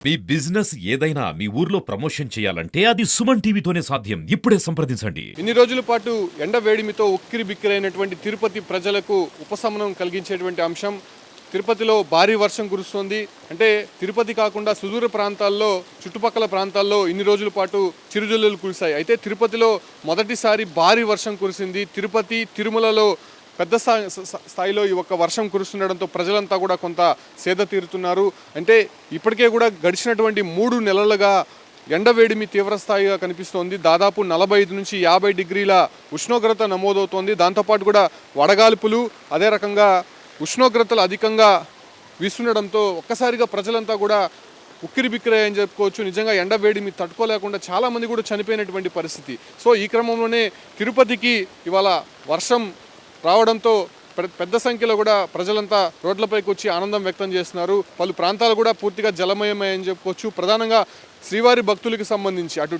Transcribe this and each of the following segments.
మీ business ఏదైనా మీ ఊర్లో promotion చేయాలంటే అది సుమన్ టీవీతోనే సాధ్యం. ఇప్పుడే సంప్రదించండి. ఇన్ని రోజుల పాటు ఎండ వేడిమితో ఉక్కిరి బిక్కిరైనటువంటి తిరుపతి ప్రజలకు ఉపశమనం కలిగించేటువంటి అంశం. తిరుపతిలో భారీ వర్షం కురుస్తోంది. అంటే తిరుపతి కాకుండా సుదూర ప్రాంతాల్లో, చుట్టుపక్కల ప్రాంతాల్లో ఇన్ని రోజుల పాటు చిరుజల్లులు కురిశాయి. అయితే తిరుపతిలో మొదటిసారి భారీ వర్షం కురిసింది. తిరుపతి, తిరుమలలో పెద్ద స్థాయిలో ఈ ఒక్క వర్షం కురుస్తుండడంతో ప్రజలంతా కూడా కొంత సేద తీరుతున్నారు. అంటే ఇప్పటికే కూడా గడిచినటువంటి 3 నెలలుగా ఎండవేడిమి తీవ్రస్థాయిగా కనిపిస్తోంది. దాదాపు 45 నుంచి 50 డిగ్రీల ఉష్ణోగ్రత నమోదవుతోంది. దాంతోపాటు కూడా వడగాల్పులు, అదే రకంగా ఉష్ణోగ్రతలు అధికంగా వీస్తుండడంతో ఒక్కసారిగా ప్రజలంతా కూడా ఉక్కిరి బిక్కిరి అని చెప్పుకోవచ్చు. నిజంగా ఎండవేడిమి తట్టుకోలేకుండా చాలామంది కూడా చనిపోయినటువంటి పరిస్థితి. సో ఈ క్రమంలోనే తిరుపతికి ఇవాళ వర్షం రావడంతో పెద్ద సంఖ్యలో కూడా ప్రజలంతా రోడ్లపైకి వచ్చి ఆనందం వ్యక్తం చేస్తున్నారు. పలు ప్రాంతాలు కూడా పూర్తిగా జలమయమని చెప్పుకోవచ్చు. ప్రధానంగా శ్రీవారి భక్తులకు సంబంధించి అటు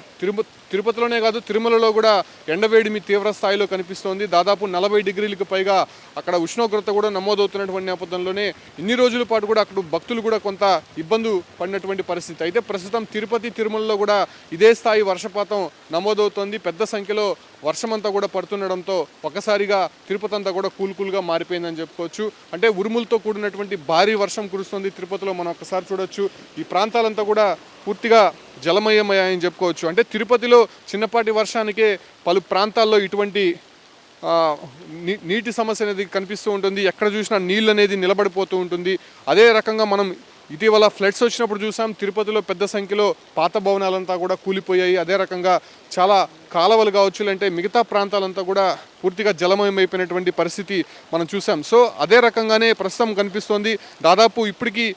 తిరుపతిలోనే కాదు, తిరుమలలో కూడా ఎండవేడిమి తీవ్ర స్థాయిలో కనిపిస్తోంది. దాదాపు 40 డిగ్రీలకు పైగా అక్కడ ఉష్ణోగ్రత కూడా నమోదవుతున్నటువంటి నేపథ్యంలోనే ఇన్ని రోజుల పాటు కూడా అక్కడ భక్తులు కూడా కొంత ఇబ్బంది పడినటువంటి పరిస్థితి. అయితే ప్రస్తుతం తిరుపతి, తిరుమలలో కూడా ఇదే స్థాయి వర్షపాతం నమోదవుతోంది. పెద్ద సంఖ్యలో వర్షమంతా కూడా పడుతుండడంతో ఒక్కసారిగా తిరుపతి అంతా కూడా కూల్గా మారిపోయిందని చెప్పుకోవచ్చు. అంటే ఉరుములతో కూడినటువంటి భారీ వర్షం కురుస్తుంది తిరుపతిలో. మనం ఒక్కసారి చూడొచ్చు. ఈ ప్రాంతాలంతా కూడా పూర్తిగా జలమయమయ్యాయని చెప్పుకోవచ్చు. అంటే తిరుపతిలో చిన్నపాటి వర్షానికే పలు ప్రాంతాల్లో ఇటువంటి నీటి సమస్య అనేది కనిపిస్తూ ఉంటుంది. ఎక్కడ చూసినా నీళ్ళు అనేది నిలబడిపోతూ ఉంటుంది. అదే రకంగా మనం ఇటీవల ఫ్లడ్స్ వచ్చినప్పుడు చూసాం, తిరుపతిలో పెద్ద సంఖ్యలో పాత భవనాలంతా కూడా కూలిపోయాయి. అదే రకంగా చాలా కాలువలు కావచ్చు, అంటే మిగతా ప్రాంతాలంతా కూడా పూర్తిగా జలమయమైపోయినటువంటి పరిస్థితి మనం చూసాం. సో అదే రకంగానే ప్రస్తుతం కనిపిస్తోంది. దాదాపు ఇప్పటికీ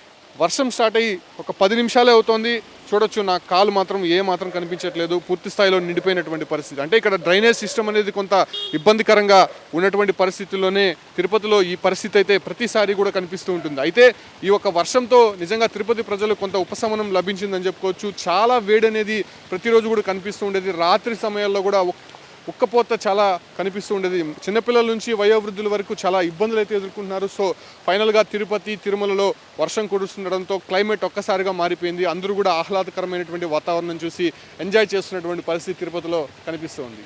వర్షం స్టార్ట్ అయ్యి ఒక 10 నిమిషాలే అవుతోంది. చూడొచ్చు, నా కాలు మాత్రం మాత్రం కనిపించట్లేదు. పూర్తి స్థాయిలో నిండిపోయినటువంటి పరిస్థితి. అంటే ఇక్కడ డ్రైనేజ్ సిస్టమ్ అనేది కొంత ఇబ్బందికరంగా ఉన్నటువంటి పరిస్థితుల్లోనే తిరుపతిలో ఈ పరిస్థితి అయితే ప్రతిసారి కూడా కనిపిస్తూ ఉంటుంది. అయితే ఈ ఒక వర్షంతో నిజంగా తిరుపతి ప్రజలు కొంత ఉపశమనం లభించిందని చెప్పుకోవచ్చు. చాలా వేడి అనేది ప్రతిరోజు కూడా కనిపిస్తూ ఉండేది. రాత్రి సమయాల్లో కూడా ఉక్కపోత చాలా కనిపిస్తూ ఉండేది. చిన్నపిల్లల నుంచి వయోవృద్ధుల వరకు చాలా ఇబ్బందులు అయితే ఎదుర్కొంటున్నారు. సో ఫైనల్గా తిరుపతి, తిరుమలలో వర్షం కురుస్తుండడంతో క్లైమేట్ ఒక్కసారిగా మారిపోయింది. అందరూ కూడా ఆహ్లాదకరమైనటువంటి వాతావరణం చూసి ఎంజాయ్ చేస్తున్నటువంటి పరిస్థితి తిరుపతిలో కనిపిస్తూ ఉంది.